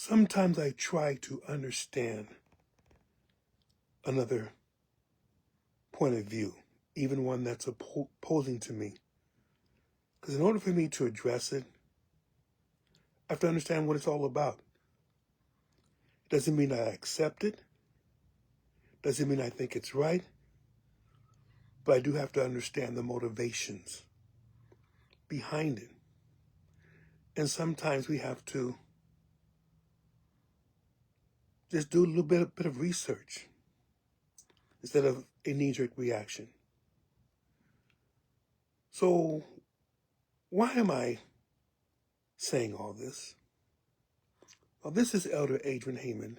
Sometimes I try to understand another point of view, even one that's opposing to me. Because in order for me to address it, I have to understand what it's all about. It doesn't mean I accept it. Doesn't mean I think it's right. But I do have to understand the motivations behind it. And sometimes we have to just do a little bit of research instead of a knee-jerk reaction. So why am I saying all this? Well, this is Elder Adrian Heyman,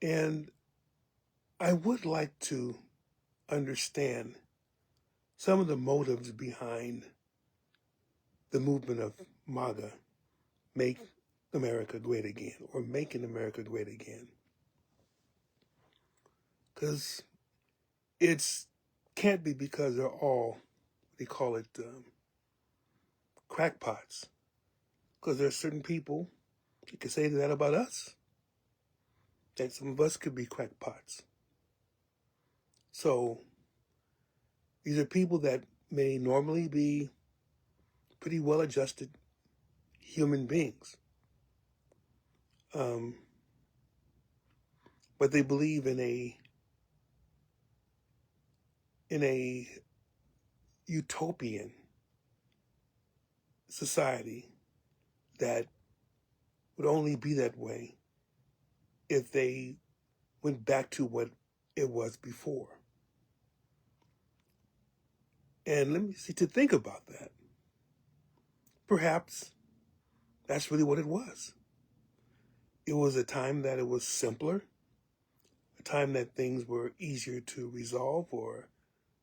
and I would like to understand some of the motives behind the movement of MAGA, Make America Great Again, or Making America Great Again. Because it's can't be because they're all, they call it crackpots. Because there are certain people, you can say that about us, that some of us could be crackpots. So these are people that may normally be pretty well-adjusted human beings. But they believe in a utopian society that would only be that way if they went back to what it was before. And let me see, to think about that, perhaps that's really what it was. It was a time that it was simpler, a time that things were easier to resolve, or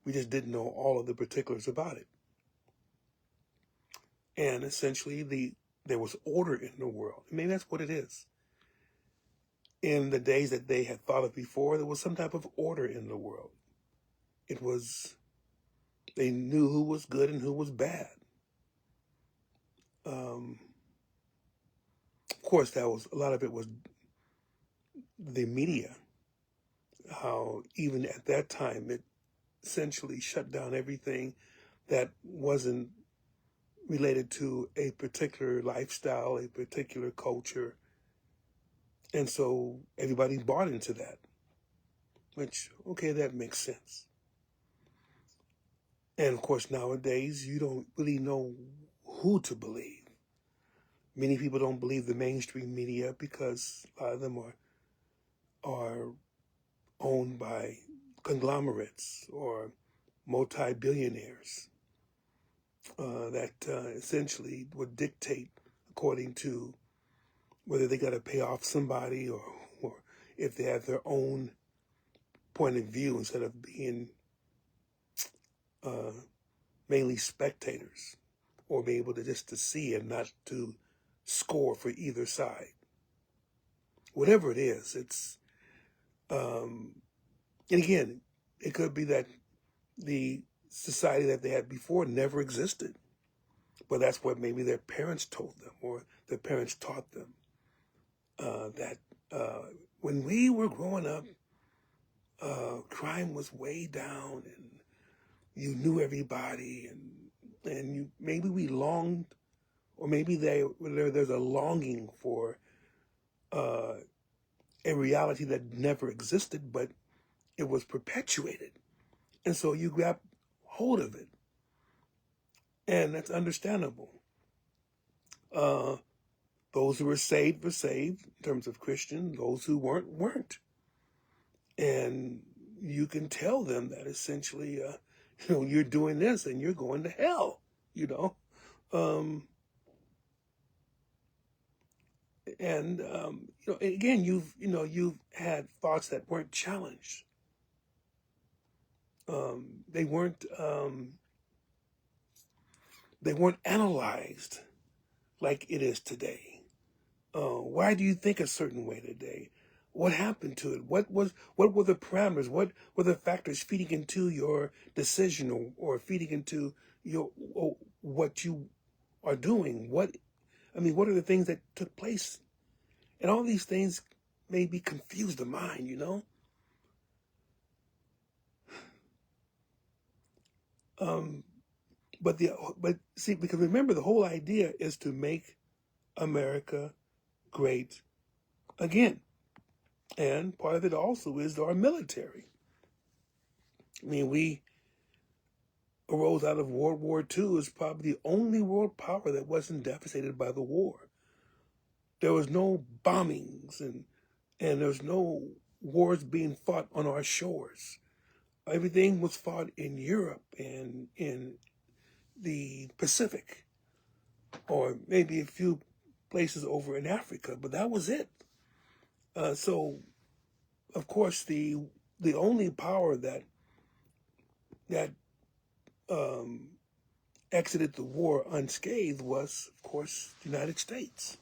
we just didn't know all of the particulars about it. And essentially, there was order in the world. Maybe that's what it is. In the days that they had thought of before, there was some type of order in the world. It was, they knew who was good and who was bad. Of course, a lot of it was the media, how even at that time it essentially shut down everything that wasn't related to a particular lifestyle, a particular culture. And so everybody bought into that, which, okay, that makes sense. And of course, nowadays, you don't really know who to believe. Many people don't believe the mainstream media because a lot of them are owned by conglomerates or multi-billionaires that essentially would dictate according to whether they got to pay off somebody or if they have their own point of view instead of being mainly spectators or be able to just to see and not to score for either side. Whatever it is, it's, and again, it could be that the society that they had before never existed, but that's what maybe their parents told them or their parents taught them, that when we were growing up, crime was way down and you knew everybody and you, maybe we longed, or maybe there's a longing for a reality that never existed, but it was perpetuated. And so you grab hold of it. And that's understandable. Those who were saved in terms of Christian. Those who weren't. And you can tell them that essentially, you're doing this and you're going to hell, And again, you've had thoughts that weren't challenged. They weren't analyzed like it is today. Why do you think a certain way today? What happened to it? What were the parameters? What were the factors feeding into your decision or feeding into what you are doing? What are the things that took place And all these things maybe confuse the mind, you know? But see, because remember, the whole idea is to make America great again. And part of it also is our military. I mean, we arose out of World War II as probably the only world power that wasn't devastated by the war. There was no bombings and there was no wars being fought on our shores. Everything was fought in Europe and in the Pacific, or maybe a few places over in Africa, but that was it. So, of course, the only power that exited the war unscathed was, of course, the United States.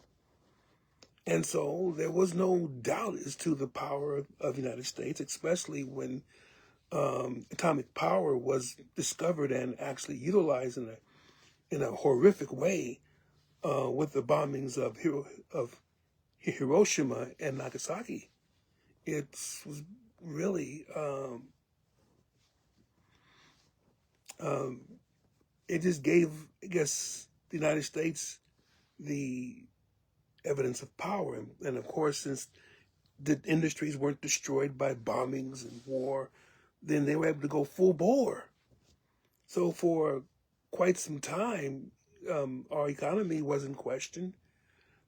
And so there was no doubt as to the power of the United States, especially when atomic power was discovered and actually utilized in a horrific way with the bombings of Hiroshima and Nagasaki. It was really it just gave, I guess, the United States the evidence of power. And of course, since the industries weren't destroyed by bombings and war, then they were able to go full bore. So for quite some time, our economy was in question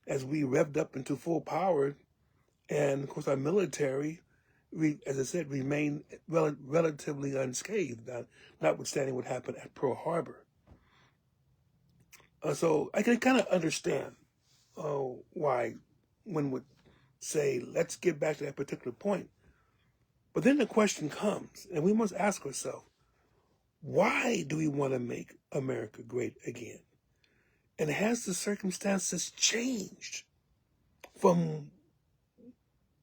as we revved up into full power. And of course, our military, as I said, remained relatively unscathed, notwithstanding what happened at Pearl Harbor. So I can kind of understand why one would say, let's get back to that particular point. But then the question comes, and we must ask ourselves, why do we want to make America great again? And has the circumstances changed from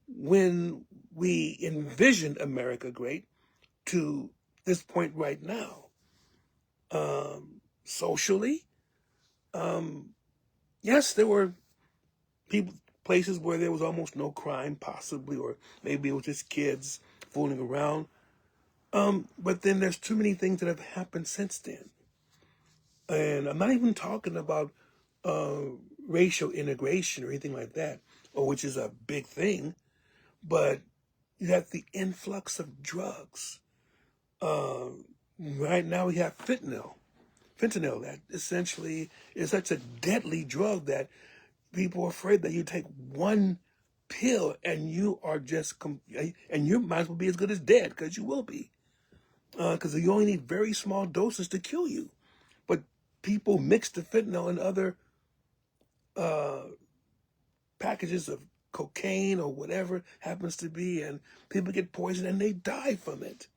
when we envisioned America great to this point right now? Socially, yes, there were places where there was almost no crime, possibly, or maybe it was just kids fooling around. But then there's too many things that have happened since then. And I'm not even talking about racial integration or anything like that, or which is a big thing, but you have the influx of drugs. Right now we have fentanyl that essentially is such a deadly drug that people are afraid that you take one pill and you are just, and you might as well be as good as dead, because you will be. Because you only need very small doses to kill you. But people mix the fentanyl in other packages of cocaine or whatever happens to be, and people get poisoned and they die from it.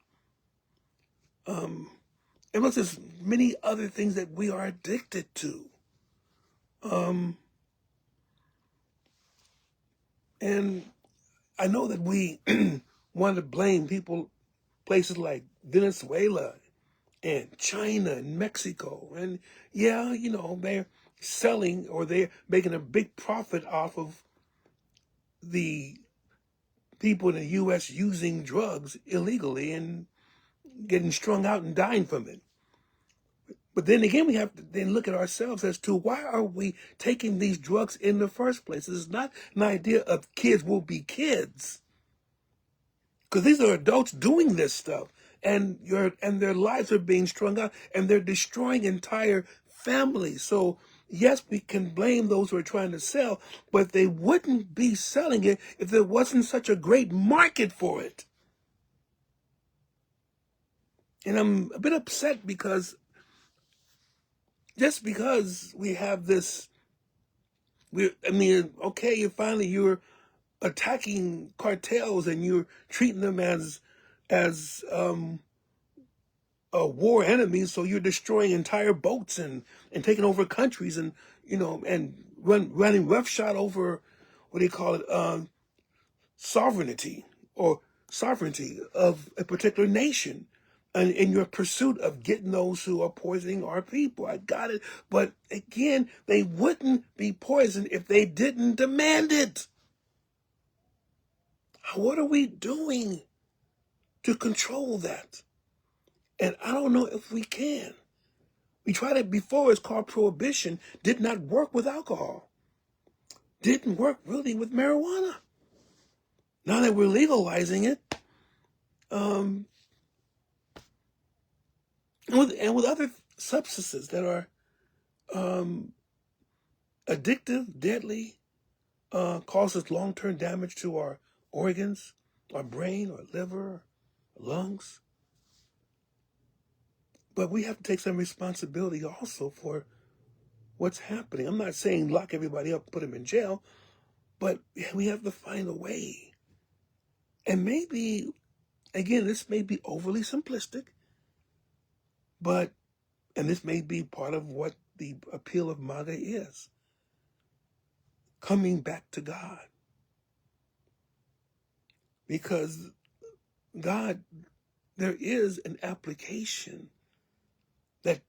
And look, there's many other things that we are addicted to. And I know that we want to blame places like Venezuela and China and Mexico. And yeah, they're selling, or they're making a big profit off of the people in the U.S. using drugs illegally and getting strung out and dying from it. But then again, we have to then look at ourselves as to why are we taking these drugs in the first place? It's not an idea of kids will be kids, because these are adults doing this stuff, and their lives are being strung out, and they're destroying entire families. So yes, we can blame those who are trying to sell, but they wouldn't be selling it if there wasn't such a great market for it. And I'm a bit upset because just because we have this, okay, you're attacking cartels and you're treating them as war enemies, so you're destroying entire boats and taking over countries, and and running roughshod over, what do you call it, sovereignty of a particular nation, and in your pursuit of getting those who are poisoning our people. I got it. But again, they wouldn't be poisoned if they didn't demand it. What are we doing to control that? And I don't know if we can. We tried it before. It's called prohibition. Did not work with alcohol. Didn't work really with marijuana. Now that we're legalizing it, and with other substances that are addictive, deadly, causes long-term damage to our organs, our brain, our liver, our lungs. But we have to take some responsibility also for what's happening. I'm not saying lock everybody up, put them in jail, but we have to find a way. And maybe, again, this may be overly simplistic, and this may be part of what the appeal of MAGA is. Coming back to God. Because God, there is an application that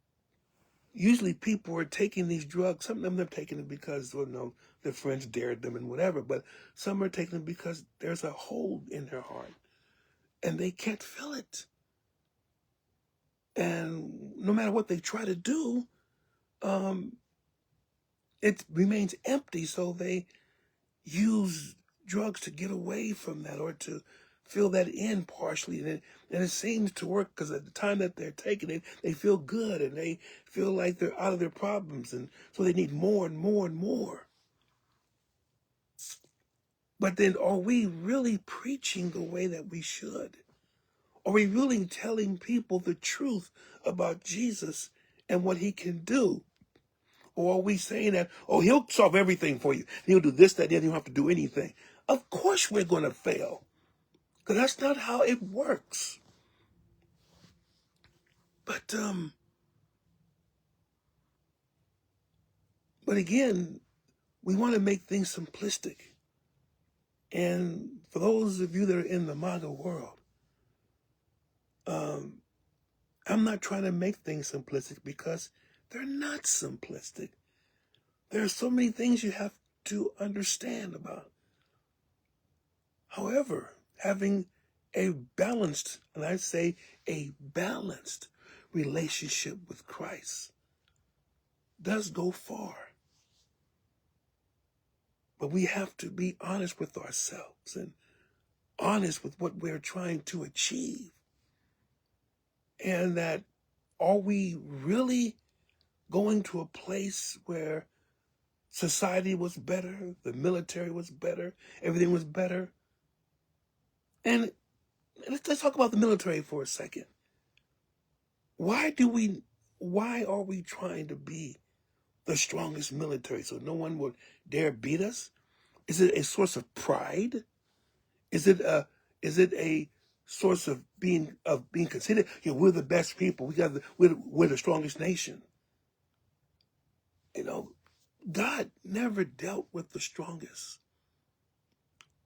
usually people are taking these drugs. Some of them are taking it because, their friends dared them and whatever, but some are taking it because there's a hole in their heart and they can't fill it. And no matter what they try to do, it remains empty. So they use drugs to get away from that or to fill that in partially. And it seems to work because at the time that they're taking it, they feel good and they feel like they're out of their problems. And so they need more and more and more. But then are we really preaching the way that we should? Are we really telling people the truth about Jesus and what he can do? Or are we saying that, he'll solve everything for you. He'll do this, that, and you don't have to do anything. Of course we're going to fail. Because that's not how it works. But again, we want to make things simplistic. And for those of you that are in the MAGA world, I'm not trying to make things simplistic because they're not simplistic. There are so many things you have to understand about. However, having a balanced, and I say a balanced relationship with Christ does go far. But we have to be honest with ourselves and honest with what we're trying to achieve. And that, are we really going to a place where society was better, the military was better, everything was better? And let's talk about the military for a second. Why are we trying to be the strongest military so no one would dare beat us? Is it a source of pride? Is it a source of being considered? We're the best people. We're the strongest nation. God never dealt with the strongest.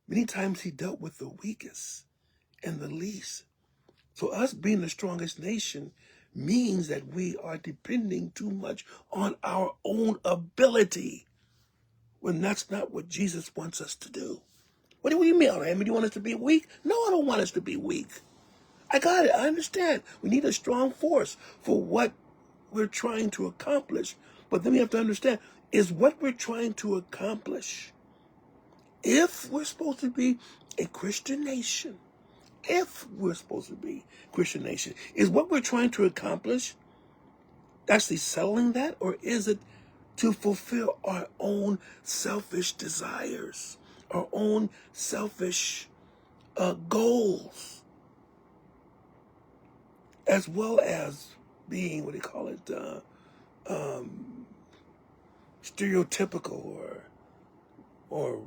Many times he dealt with the weakest and the least. So us being the strongest nation means that we are depending too much on our own ability, when that's not what Jesus wants us to do. What do you mean, Abraham? Do you want us to be weak? No, I don't want us to be weak. I got it. I understand. We need a strong force for what we're trying to accomplish. But then we have to understand, is what we're trying to accomplish, if we're supposed to be a Christian nation, is what we're trying to accomplish actually settling that? Or is it to fulfill our own selfish desires, our own selfish goals, as well as being, stereotypical or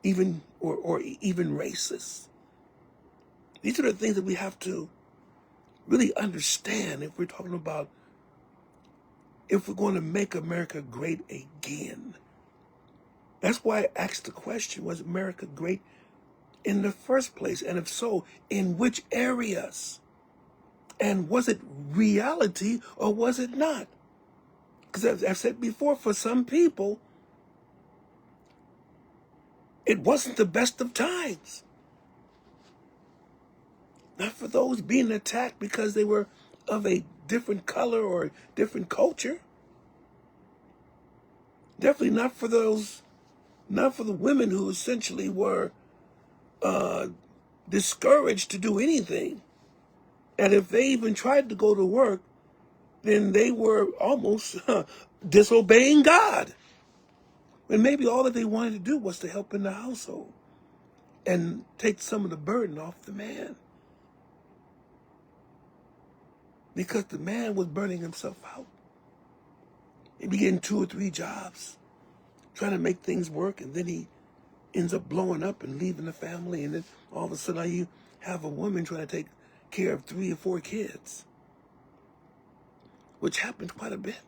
even racist? These are the things that we have to really understand if we're talking about, if we're going to make America great again. That's why I asked the question, was America great in the first place? And if so, in which areas? And was it reality or was it not? Because as I've said before, for some people, It wasn't the best of times. Not for those being attacked because they were of a different color or different culture. Definitely not for those, not for the women who essentially were discouraged to do anything. And if they even tried to go to work, then they were almost disobeying God. When maybe all that they wanted to do was to help in the household and take some of the burden off the man. Because the man was burning himself out. He be getting 2 or 3 jobs, trying to make things work, and then he ends up blowing up and leaving the family, and then all of a sudden now you have a woman trying to take care of 3 or 4 kids, which happens quite a bit.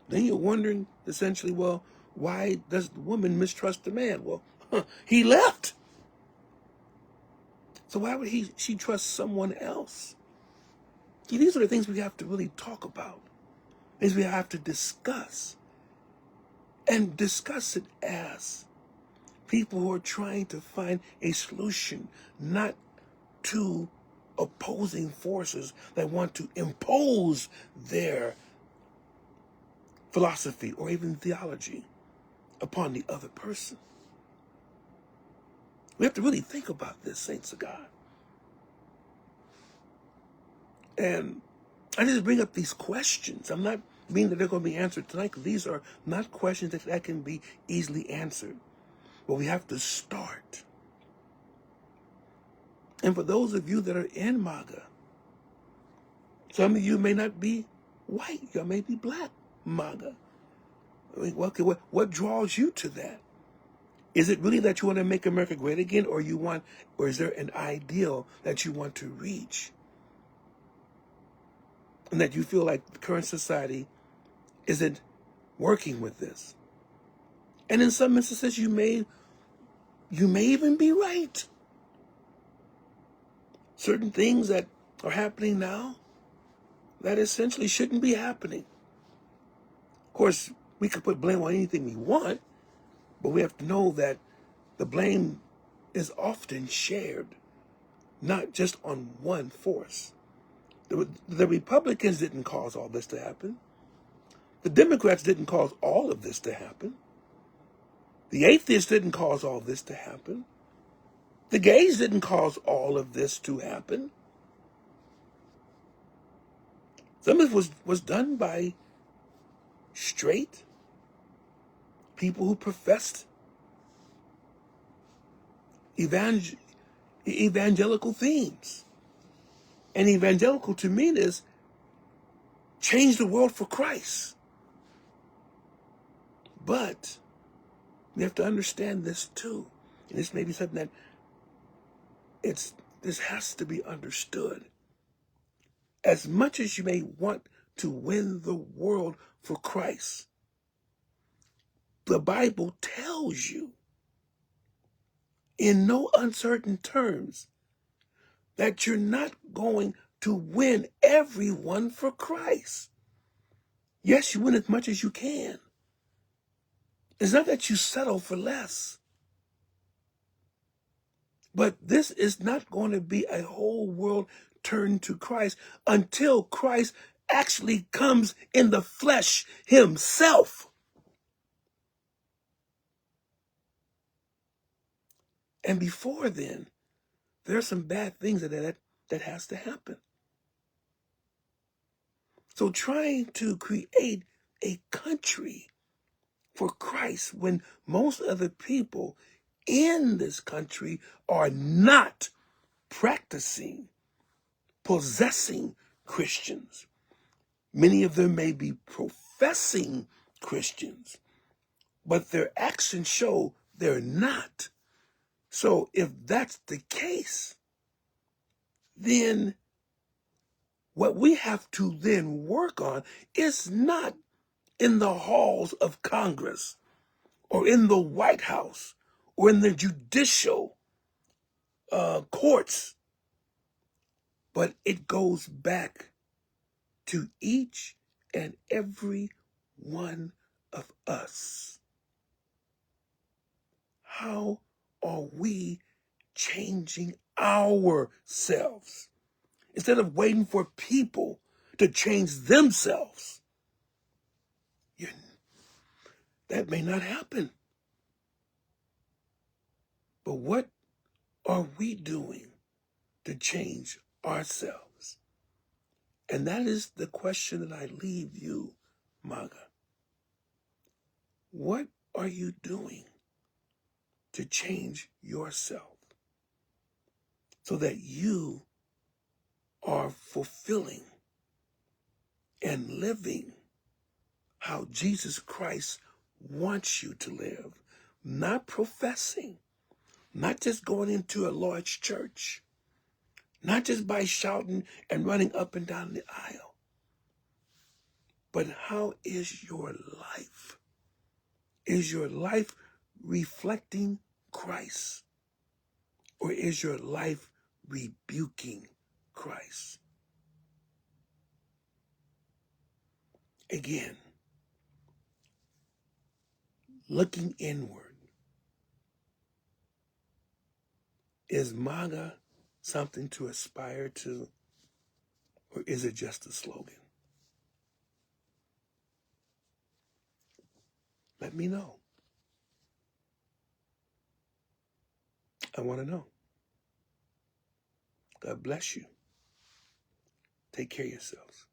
Then you're wondering, essentially, well, why does the woman mistrust the man? Well, he left. So why would she trust someone else? See, these are the things we have to really talk about, things we have to discuss, and discuss it as people who are trying to find a solution, not to opposing forces that want to impose their philosophy or even theology upon the other person. We have to really think about this, saints of God. And I just bring up these questions. I'm not meaning that they're going to be answered tonight, because these are not questions that can be easily answered. But we have to start. And for those of you that are in MAGA, some of you may not be white, you may be black MAGA. I mean, what draws you to that? Is it really that you want to make America great again, or is there an ideal that you want to reach? And that you feel like the current society isn't working with this. And in some instances, you may even be right. Certain things that are happening now that essentially shouldn't be happening. Of course, we could put blame on anything we want, but we have to know that the blame is often shared, not just on one force. The Republicans didn't cause all this to happen. The Democrats didn't cause all of this to happen. The atheists didn't cause all this to happen. The gays didn't cause all of this to happen. Some of it was done by straight people who professed evangelical themes. And evangelical to me is change the world for Christ. But we have to understand this too. And this may be something that this has to be understood. As much as you may want to win the world for Christ, the Bible tells you in no uncertain terms that you're not going to win everyone for Christ. Yes, you win as much as you can. It's not that you settle for less. But this is not going to be a whole world turned to Christ until Christ actually comes in the flesh himself. And before then, there are some bad things that has to happen. So trying to create a country for Christ when most of the people in this country are not practicing, possessing Christians. Many of them may be professing Christians, but their actions show they're not. So if that's the case, then what we have to then work on is not in the halls of Congress or in the White House or in the judicial courts, but it goes back to each and every one of us. how are we changing ourselves? Instead of waiting for people to change themselves, that may not happen. But what are we doing to change ourselves? And that is the question that I leave you, MAGA. What are you doing to change yourself so that you are fulfilling and living how Jesus Christ wants you to live? Not professing, not just going into a large church, not just by shouting and running up and down the aisle, but how is your life? Is your life reflecting Christ? Or is your life rebuking Christ? Again, looking inward. Is MAGA something to aspire to, or is it just a slogan? Let me know. I want to know. God bless you. Take care of yourselves.